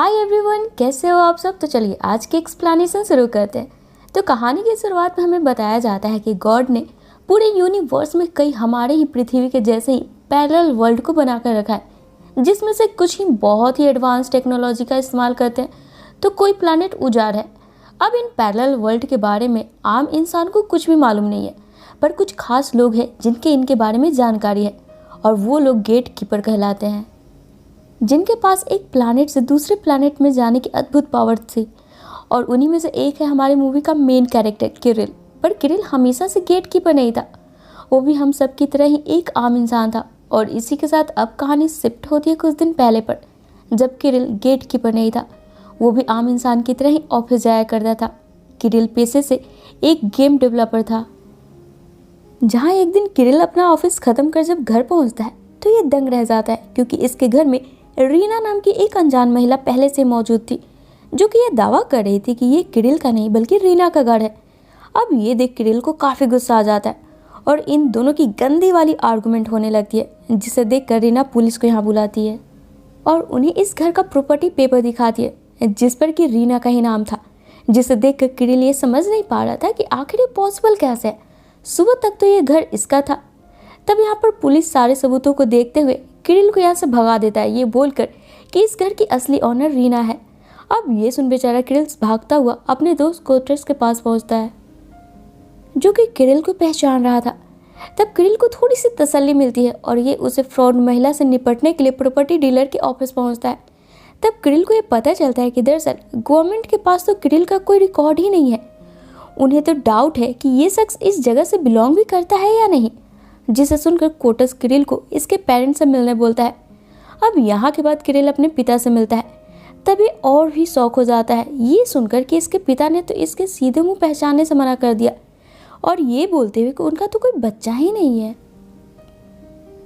Hi everyone, कैसे हो आप सब। तो चलिए आज की एक्सप्लेनेशन शुरू करते हैं। तो कहानी की शुरुआत में हमें बताया जाता है कि गॉड ने पूरे यूनिवर्स में कई हमारे ही पृथ्वी के जैसे ही पैरेलल वर्ल्ड को बनाकर रखा है, जिसमें से कुछ ही बहुत ही एडवांस टेक्नोलॉजी का इस्तेमाल करते हैं तो कोई प्लानट उजाड़ है। अब इन पैरेलल वर्ल्ड के बारे में आम इंसान को कुछ भी मालूम नहीं है, पर कुछ खास लोग हैं जिनके इनके बारे में जानकारी है, और वो लोग गेट कीपर कहलाते हैं, जिनके पास एक प्लैनेट से दूसरे प्लैनेट में जाने की अद्भुत पावर थी। और उन्हीं में से एक है हमारी मूवी का मेन कैरेक्टर किरिल। पर किरिल हमेशा से गेट कीपर नहीं था, वो भी हम सब की तरह ही एक आम इंसान था। और इसी के साथ अब कहानी शिफ्ट होती है कुछ दिन पहले पर, जब किरिल गेट कीपर नहीं था, वो भी आम इंसान की तरह ही ऑफिस जाया करता था। किरिल पेशे से एक गेम डेवलपर था। जहाँ एक दिन किरिल अपना ऑफिस ख़त्म कर जब घर पहुँचता है तो ये दंग रह जाता है, क्योंकि इसके घर में रीना नाम की एक अनजान महिला पहले से मौजूद थी, जो कि यह दावा कर रही थी कि ये किरिल का नहीं बल्कि रीना का घर है। अब ये देख किरिल को काफ़ी गुस्सा आ जाता है और इन दोनों की गंदी वाली आर्गुमेंट होने लगती है, जिसे देखकर रीना पुलिस को यहाँ बुलाती है और उन्हें इस घर का प्रॉपर्टी पेपर दिखाती है, जिस पर कि रीना का ही नाम था। जिसे देखकर किरिल ये समझ नहीं पा रहा था कि आखिर ये पॉसिबल कैसे है। सुबह तक तो ये घर इसका था। तब यहाँ पर पुलिस सारे सबूतों को देखते हुए किरिल को यहाँ से भगा देता है, ये बोलकर कि इस घर की असली ऑनर रीना है। अब ये सुन बेचारा किरिल भागता हुआ अपने दोस्त कोटर्स के पास पहुँचता है, जो कि किरिल को पहचान रहा था। तब किरिल को थोड़ी सी तसल्ली मिलती है और ये उसे फ्रॉड महिला से निपटने के लिए प्रॉपर्टी डीलर के ऑफिस पहुँचता है। तब किरिल को ये पता चलता है कि दरअसल गवर्नमेंट के पास तो किरिल का कोई रिकॉर्ड ही नहीं है। उन्हें तो डाउट है कि ये शख्स इस जगह से बिलोंग भी करता है या नहीं, जिसे सुनकर कोटस किरिल को इसके पेरेंट्स से मिलने बोलता है। अब यहाँ के बाद किरिल अपने पिता से मिलता है। तभी और भी शौक हो जाता है ये सुनकर कि इसके पिता ने तो इसके सीधे मुंह पहचानने से मना कर दिया, और ये बोलते हुए कि उनका तो कोई बच्चा ही नहीं है।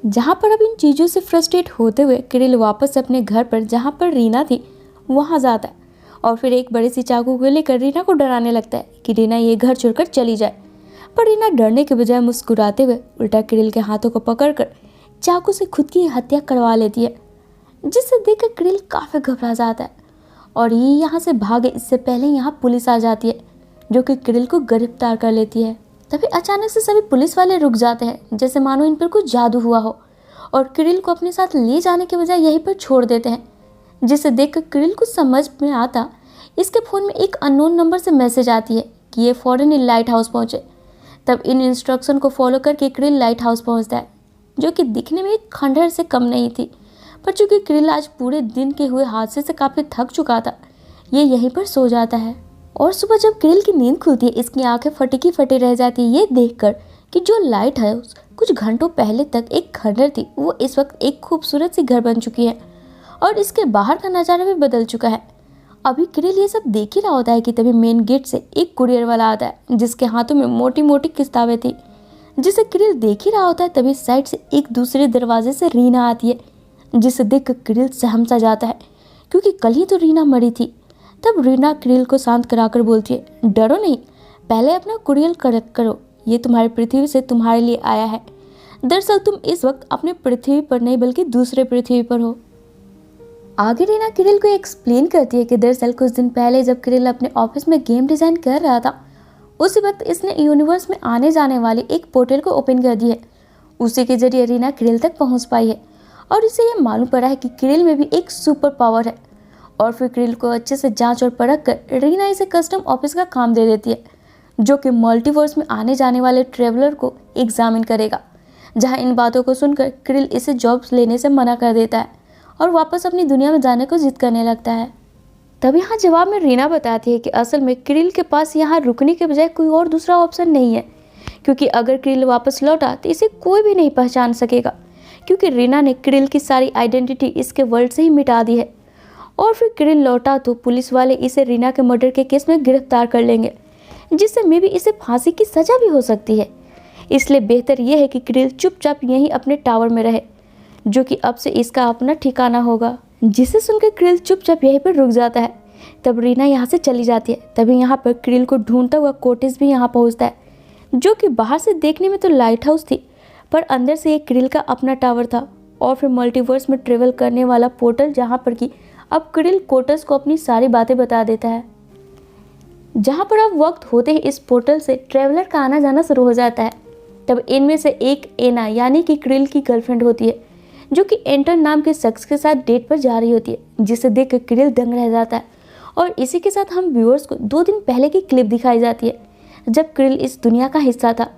जहाँ पर अब इन चीज़ों से फ्रस्ट्रेट होते हुए किरिल वापस अपने घर पर, जहाँ पर रीना थी, वहाँ जाता है और फिर एक बड़ी सी चाकू को लेकर रीना को डराने लगता है कि रीना ये घर छोड़कर चली जाए। पर रीना डरने के बजाय मुस्कुराते हुए उल्टा किरिल के हाथों को पकड़कर चाकू से खुद की हत्या करवा लेती है, जिसे देखकर किरिल काफ़ी घबरा जाता है और ये यहाँ से भागे इससे पहले यहाँ पुलिस आ जाती है, जो कि किरिल को गिरफ्तार कर लेती है। तभी अचानक से सभी पुलिस वाले रुक जाते हैं, जैसे मानो इन पर कुछ जादू हुआ हो, और किरिल को अपने साथ ले जाने के बजाय यहीं पर छोड़ देते हैं। जिसे देखकर किरिल को समझ में आता इसके फ़ोन में एक अननोन नंबर से मैसेज आती है कि ये फ़ौरन इन लाइट हाउस पहुँचे। तब इन इंस्ट्रक्शन को फॉलो करके किरिल लाइट हाउस पहुँचता है, जो कि दिखने में एक खंडहर से कम नहीं थी। पर चूंकि किरिल आज पूरे दिन के हुए हादसे से काफ़ी थक चुका था, ये यहीं पर सो जाता है। और सुबह जब किरिल की नींद खुलती है, इसकी आंखें फटी की फटी रह जाती है ये देखकर कि जो लाइट हाउस कुछ घंटों पहले तक एक खंडहर थी, वो इस वक्त एक खूबसूरत सी घर बन चुकी है और इसके बाहर का नज़ारा भी बदल चुका है। अभी किरिल ये सब देख ही रहा होता है कि तभी मेन गेट से एक कुरियर वाला आता है, जिसके हाथों में मोटी मोटी किताबें थी। जिसे किरिल देख ही रहा होता है तभी साइड से एक दूसरे दरवाजे से रीना आती है, जिसे देखकर किरिल सहम सा जाता है, क्योंकि कल ही तो रीना मरी थी। तब रीना किरिल को शांत कराकर बोलती है, डरो नहीं, पहले अपना कुरियर करेक्ट करो, ये तुम्हारी पृथ्वी से तुम्हारे लिए आया है। दरअसल तुम इस वक्त अपने पृथ्वी पर नहीं बल्कि दूसरे पृथ्वी पर हो। आगे रीना किरिल को एक्सप्लेन करती है कि दरअसल कुछ दिन पहले जब किरिल अपने ऑफिस में गेम डिज़ाइन कर रहा था, उसी वक्त इसने यूनिवर्स में आने जाने वाली एक पोर्टल को ओपन कर दी है। उसी के जरिए रीना किरिल तक पहुंच पाई है और इसे यह मालूम पड़ा है कि किरिल में भी एक सुपर पावर है। और फिर किरिल को अच्छे से जांच और परख कर रीना इसे कस्टम ऑफिस का काम दे देती है, जो कि मल्टीवर्स में आने जाने वाले ट्रेवलर को एग्जामिन करेगा। जहाँ इन बातों को सुनकर किरिल इसे जॉब्स लेने से मना कर देता है और वापस अपनी दुनिया में जाने को जिद करने लगता है। तब यहाँ जवाब में रीना बताती है कि असल में किरिल के पास यहाँ रुकने के बजाय कोई और दूसरा ऑप्शन नहीं है, क्योंकि अगर किरिल वापस लौटा तो इसे कोई भी नहीं पहचान सकेगा, क्योंकि रीना ने किरिल की सारी आइडेंटिटी इसके वर्ल्ड से ही मिटा दी है। और फिर किरिल लौटा तो पुलिस वाले इसे रीना के मर्डर के केस में गिरफ्तार कर लेंगे, जिससे मे भी इसे फांसी की सज़ा भी हो सकती है। इसलिए बेहतर यह है कि किरिल चुपचाप यहीं अपने टावर में रहे, जो कि अब से इसका अपना ठिकाना होगा। जिसे सुनकर किरिल चुपचाप यहीं पर रुक जाता है। तब रीना यहाँ से चली जाती है। तभी यहाँ पर किरिल को ढूंढता हुआ कोटिस भी यहाँ पहुँचता है, जो कि बाहर से देखने में तो लाइट हाउस थी, पर अंदर से एक किरिल का अपना टावर था और फिर मल्टीवर्स में ट्रेवल करने वाला पोर्टल, जहाँ पर कि अब क्रिल कोटस को अपनी सारी बातें बता देता है। जहाँ पर अब वक्त होते ही इस पोर्टल से ट्रेवलर का आना जाना शुरू हो जाता है। तब इनमें से एक एना यानी कि क्रिल की गर्लफ्रेंड होती है, जो कि एंटन नाम के शख्स के साथ डेट पर जा रही होती है, जिसे देख कर क्रिल दंग रह जाता है। और इसी के साथ हम व्यूअर्स को 2 दिन पहले की क्लिप दिखाई जाती है, जब क्रिल इस दुनिया का हिस्सा था।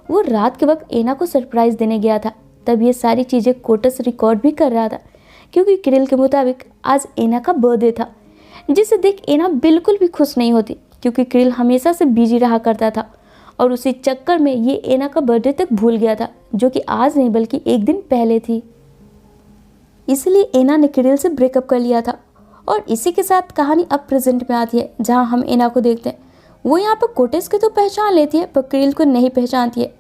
वो रात के वक्त एना को सरप्राइज देने गया था। तब ये सारी चीज़ें कोटस रिकॉर्ड भी कर रहा था, क्योंकि क्रिल के मुताबिक आज एना का बर्थडे था, जिसे देख एना बिल्कुल भी खुश नहीं होती, क्योंकि क्रिल हमेशा से बिजी रहा करता था और उसी चक्कर में ये एना का बर्थडे तक भूल गया था, जो कि आज नहीं बल्कि एक दिन पहले थी। इसलिए एना ने क्रिल से ब्रेकअप कर लिया था। और इसी के साथ कहानी अब प्रेजेंट में आती है, जहां हम एना को देखते हैं। वो यहाँ पर कोटेस को तो पहचान लेती है, पर क्रिल को नहीं पहचानती है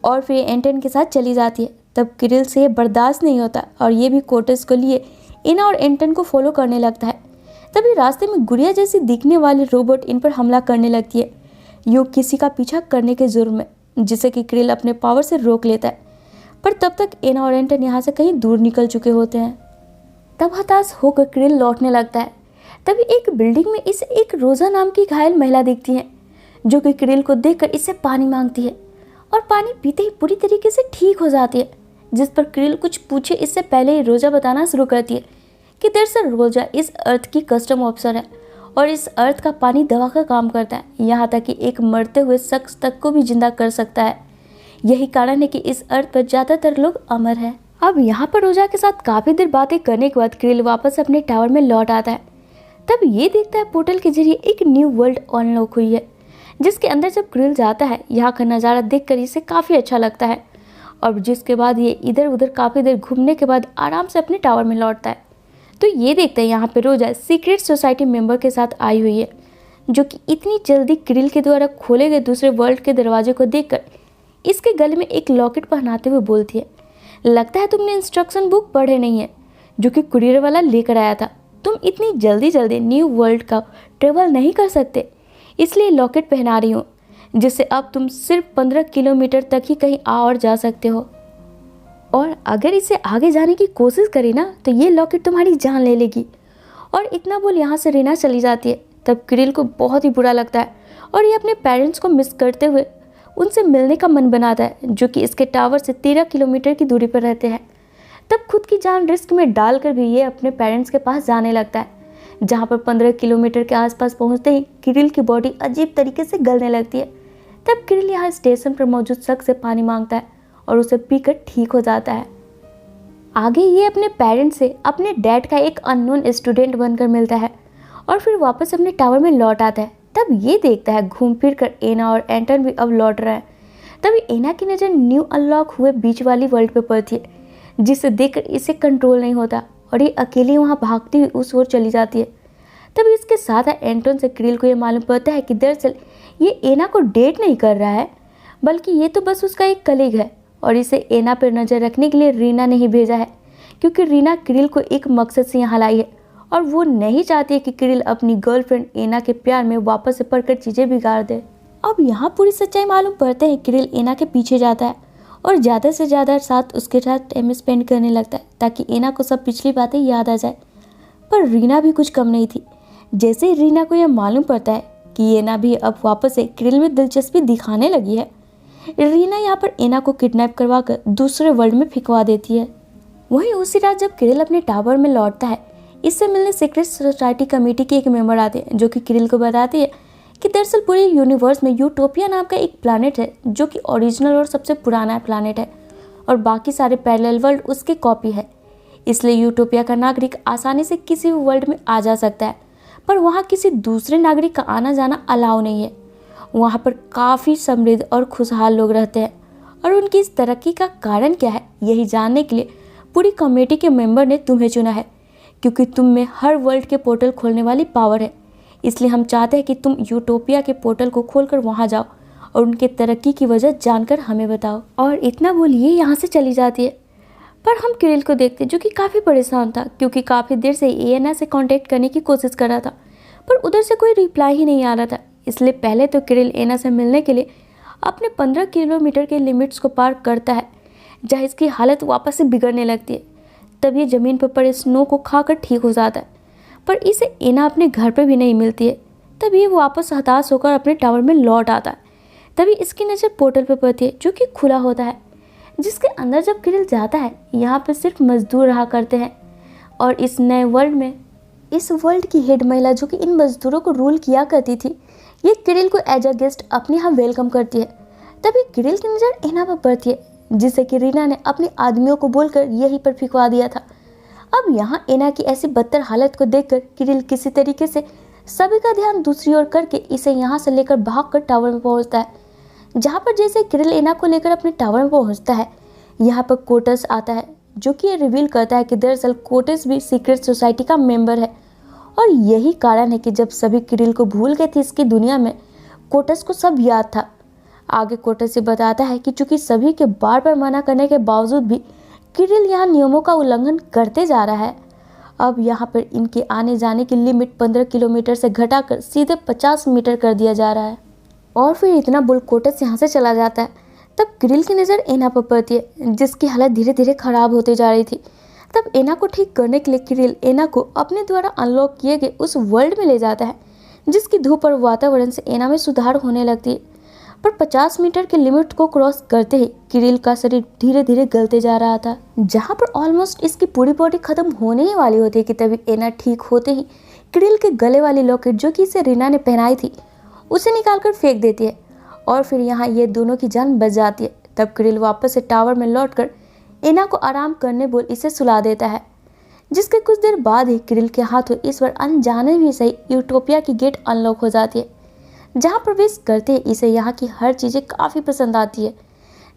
और फिर एंटन के साथ चली जाती है। तब क्रिल से ये बर्दाश्त नहीं होता और ये भी कोटेस को लिए एना और एंटन को फॉलो करने लगता है। तभी रास्ते में गुड़िया जैसी दिखने वाली रोबोट इन पर हमला करने लगती है, यूँ किसी का पीछा करने के जुर्म में, जिसे कि क्रिल अपने पावर से रोक लेता है। पर तब तक एना और एंटन यहाँ से कहीं दूर निकल चुके होते हैं। तब हताश होकर क्रिल लौटने लगता है। तभी एक बिल्डिंग में इसे एक रोजा नाम की घायल महिला दिखती है, जो कि क्रिल को देखकर इससे पानी मांगती है और पानी पीते ही पूरी तरीके से ठीक हो जाती है। जिस पर क्रिल कुछ पूछे इससे पहले ही रोजा बताना शुरू करती है कि दरअसल रोजा इस अर्थ की कस्टम ऑफिसर है और इस अर्थ का पानी दवा का काम करता है, यहाँ तक कि एक मरते हुए शख्स तक को भी जिंदा कर सकता है। यही कारण है कि इस अर्थ पर ज़्यादातर लोग अमर हैं। अब यहाँ पर रोजा के साथ काफ़ी देर बातें करने के बाद क्रिल वापस अपने टावर में लौट आता है। तब ये देखता है पोर्टल के जरिए एक न्यू वर्ल्ड अनलॉक हुई है, जिसके अंदर जब क्रिल जाता है यहाँ का नज़ारा देखकर इसे काफ़ी अच्छा लगता है। और जिसके बाद ये इधर उधर काफ़ी देर घूमने के बाद आराम से अपने टावर में लौटता है। तो ये देखते हैं यहाँ पे रोजा सीक्रेट सोसाइटी मेंबर के साथ आई हुई है, जो कि इतनी जल्दी क्रिल के द्वारा खोले गए दूसरे वर्ल्ड के दरवाजे को देखकर इसके गले में एक लॉकेट पहनाते हुए बोलती है, लगता है तुमने इंस्ट्रक्शन बुक पढ़े नहीं है, जो कि कुरियर वाला लेकर आया था। तुम इतनी जल्दी न्यू वर्ल्ड का ट्रेवल नहीं कर सकते, इसलिए लॉकेट पहना रही हूँ, जिससे अब तुम सिर्फ 15 किलोमीटर तक ही कहीं आ और जा सकते हो। और अगर इसे आगे जाने की कोशिश करी ना तो ये लॉकेट तुम्हारी जान ले लेगी। और इतना बोल यहाँ से रीना चली जाती है। तब क्रिल को बहुत ही बुरा लगता है और ये अपने पेरेंट्स को मिस करते हुए उनसे मिलने का मन बनाता है, जो कि इसके टावर से 13 किलोमीटर की दूरी पर रहते हैं। तब खुद की जान रिस्क में डालकर भी ये अपने पेरेंट्स के पास जाने लगता है, जहाँ पर 15 किलोमीटर के आसपास पहुँचते ही क्रिल की बॉडी अजीब तरीके से गलने लगती है। तब क्रिल यहाँ स्टेशन पर मौजूद शख्स से पानी मांगता है और उसे पीकर ठीक हो जाता है। आगे ये अपने पेरेंट्स से अपने डैड का एक अननोन स्टूडेंट बनकर मिलता है और फिर वापस अपने टावर में लौट आता है। तब ये देखता है घूम फिर कर एना और एंटन भी अब लौट रहे हैं। तभी एना की नज़र न्यू अनलॉक हुए बीच वाली वर्ल्ड पे पड़ती है, जिसे देखकर इसे कंट्रोल नहीं होता और ये अकेली वहाँ भागती हुई उस ओर चली जाती है। तभी इसके साथ एंटन से क्रिल को ये मालूम पड़ता है कि दरअसल ये एना को डेट नहीं कर रहा है, बल्कि ये तो बस उसका एक कलीग है और इसे एना पर नज़र रखने के लिए रीना ने ही भेजा है, क्योंकि रीना क्रिल को एक मकसद से यहाँ लाई है और वो नहीं चाहती है कि क्रिल अपनी गर्लफ्रेंड एना के प्यार में वापस से पड़कर चीज़ें बिगाड़ दे। अब यहाँ पूरी सच्चाई मालूम पड़ते हैं क्रिल एना के पीछे जाता है और ज़्यादा से ज़्यादा साथ उसके साथ टाइम स्पेंड करने लगता है, ताकि एना को सब पिछली बातें याद आ जाए। पर रीना भी कुछ कम नहीं थी। जैसे ही रीना को यह मालूम पड़ता है कि एना भी अब वापस से क्रिल में दिलचस्पी दिखाने लगी है, रीना यहाँ पर एना को किडनैप करवा कर दूसरे वर्ल्ड में फिकवा देती है। वहीं उसी रात जब क्रिल अपने टावर में लौटता है, इससे मिलने सीक्रेट सोसाइटी कमेटी के एक मेंबर आते हैं, जो कि क्रिल को बताती है कि दरअसल पूरे यूनिवर्स में यूटोपिया नाम का एक प्लानट है, जो कि ओरिजिनल और सबसे पुराना प्लानट है और बाकी सारे पैरेलल वर्ल्ड उसके कॉपी है। इसलिए यूटोपिया का नागरिक आसानी से किसी भी वर्ल्ड में आ जा सकता है, पर वहाँ किसी दूसरे नागरिक का आना जाना अलाउ नहीं है। वहाँ पर काफ़ी समृद्ध और खुशहाल लोग रहते हैं और उनकी इस तरक्की का कारण क्या है, यही जानने के लिए पूरी कमेटी के मेंबर ने तुम्हें चुना है, क्योंकि तुम में हर वर्ल्ड के पोर्टल खोलने वाली पावर है। इसलिए हम चाहते हैं कि तुम यूटोपिया के पोर्टल को खोलकर वहाँ जाओ और उनके तरक्की की वजह जानकर हमें बताओ। और इतना बोलिए यहाँ से चली जाती है। पर हम क्रिल को देखते जो कि काफ़ी परेशान था, क्योंकि काफ़ी देर से एना से कांटेक्ट करने की कोशिश कर रहा था, पर उधर से कोई रिप्लाई ही नहीं आ रहा था। इसलिए पहले तो क्रिल एना से मिलने के लिए अपने 15 किलोमीटर के लिमिट्स को पार करता है, जहाँ इसकी हालत वापस से बिगड़ने लगती है। तब ये ज़मीन पर पड़े स्नो को खाकर ठीक हो जाता है, पर इसे एना अपने घर पे भी नहीं मिलती है। तभी वो वापस हताश होकर अपने टावर में लौट आता है। तभी इसकी नज़र पोर्टल पे पड़ती है जो कि खुला होता है, जिसके अंदर जब किरिल जाता है यहाँ पे सिर्फ मजदूर रहा करते हैं। और इस नए वर्ल्ड में इस वर्ल्ड की हेड महिला जो कि इन मजदूरों को रूल किया करती थी, ये किरिल को एज अ गेस्ट अपने यहाँ वेलकम करती है। तभी किरिल की नज़र एना पर पड़ती है, जिसे कि रीना ने अपने आदमियों को बोलकर यहीं पर फिकवा दिया था। अब यहाँ एना की ऐसी बदतर हालत को देखकर किरिल किसी तरीके से सभी का ध्यान दूसरी ओर करके इसे यहाँ से लेकर भागकर टावर में पहुँचता है। जहाँ पर जैसे किरिल एना को लेकर अपने टावर में पहुँचता है, यहाँ पर कोटस आता है जो कि ये रिवील करता है कि दरअसल कोटस भी सीक्रेट सोसाइटी का मेंबर है। और यही कारण है कि जब सभी किरिल को भूल गए थे इसकी दुनिया में, कोटस को सब याद था। आगे कोटस ये बताता है कि चूंकि सभी के बार बार मना करने के बावजूद भी किरिल यहाँ नियमों का उल्लंघन करते जा रहा है। अब यहाँ पर इनके आने जाने की लिमिट 15 किलोमीटर से घटाकर सीधे 50 मीटर कर दिया जा रहा है। और फिर इतना बोल कोटस यहाँ से चला जाता है। तब किरिल की नज़र एना पर पड़ती है, जिसकी हालत धीरे धीरे खराब होती जा रही थी। तब एना को ठीक करने के लिए किरिल एना को अपने द्वारा अनलॉक किए गए उस वर्ल्ड में ले जाता है, जिसकी धूप और वातावरण से एना में सुधार होने लगती है। पर 50 मीटर के लिमिट को क्रॉस करते ही किरिल का शरीर धीरे धीरे गलते जा रहा था। जहाँ पर ऑलमोस्ट इसकी पूरी बॉडी खत्म होने ही वाली होती है कि तभी एना ठीक होते ही किरिल के गले वाली लॉकेट जो कि इसे रीना ने पहनाई थी उसे निकालकर फेंक देती है। और फिर यहाँ ये दोनों की जान बच जाती है। तब किरिल वापस से टावर में लौटकर एना को आराम करने बोल इसे सुला देता है, जिसके कुछ देर बाद ही किरिल के हाथों इस बार अनजाने भी सही यूटोपिया की गेट अनलॉक हो जाती है। जहाँ प्रवेश करते ही इसे यहाँ की हर चीज़ें काफ़ी पसंद आती है।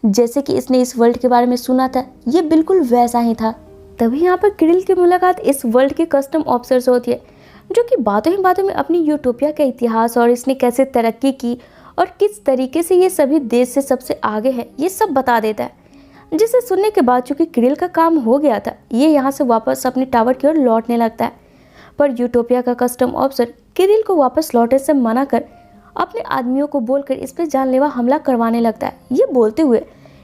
जैसे कि इसने इस वर्ल्ड के बारे में सुना था, ये बिल्कुल वैसा ही था। तभी यहाँ पर किरिल की मुलाकात इस वर्ल्ड के कस्टम ऑफिसर से होती है, जो कि बातों ही बातों में अपनी यूटोपिया का इतिहास और इसने कैसे तरक्की की और किस तरीके से ये सभी देश से सबसे आगे है, ये सब बता देता है। जिसे सुनने के बाद चूंकि किरिल का काम हो गया था, ये यहाँ से वापस अपने टावर की ओर लौटने लगता है। पर यूटोपिया का कस्टम ऑफिसर किरिल को वापस लौटने से मना कर अपने आदमियों को बोलकर इस पर जानलेवा हमला करवाने लगता है, ये बोलते हुए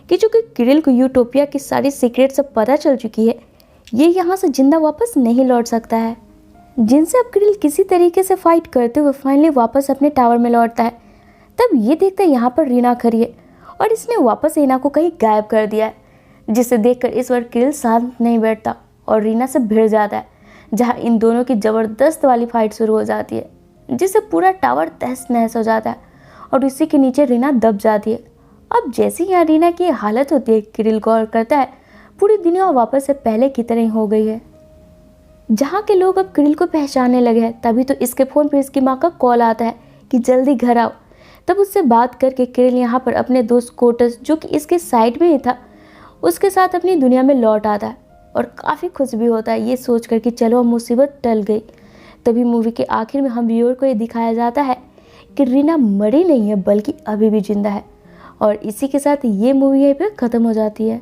कि चूंकि किरिल को यूटोपिया की सारी सीक्रेट सब पता चल चुकी है, ये यहाँ से जिंदा वापस नहीं लौट सकता है। जिनसे अब किरिल किसी तरीके से फाइट करते हुए फाइनली वापस अपने टावर में लौटता है। तब ये देखता है यहाँ पर रीना खड़ी है और इसने वापस एना को कहीं गायब कर दिया है, जिसे देखकर इस बार किरिल शांत नहीं बैठता और रीना से भिड़ जाता है, जहाँ इन दोनों की ज़बरदस्त वाली फाइट शुरू हो जाती है, जिससे पूरा टावर तहस नहस हो जाता है और इसी के नीचे रीना दब जाती है। अब जैसे यहाँ रीना की हालत होती है, किरिल गौर करता है पूरी दुनिया वापस से पहले की तरह ही हो गई है। जहाँ के लोग अब किरिल को पहचानने लगे हैं, तभी तो इसके फ़ोन पर इसकी माँ का कॉल आता है कि जल्दी घर आओ। तब उससे बात करके किरिल यहाँ पर अपने दोस्त कोटस जो कि इसके साइड में ही था, उसके साथ अपनी दुनिया में लौट आता है और काफ़ी खुश भी होता है ये सोच कर कि चलो अब मुसीबत टल गई। तभी मूवी के आखिर में हम व्यूअर को ये दिखाया जाता है कि रीना मरी नहीं है बल्कि अभी भी जिंदा है। और इसी के साथ ये मूवी यहीं पर ख़त्म हो जाती है।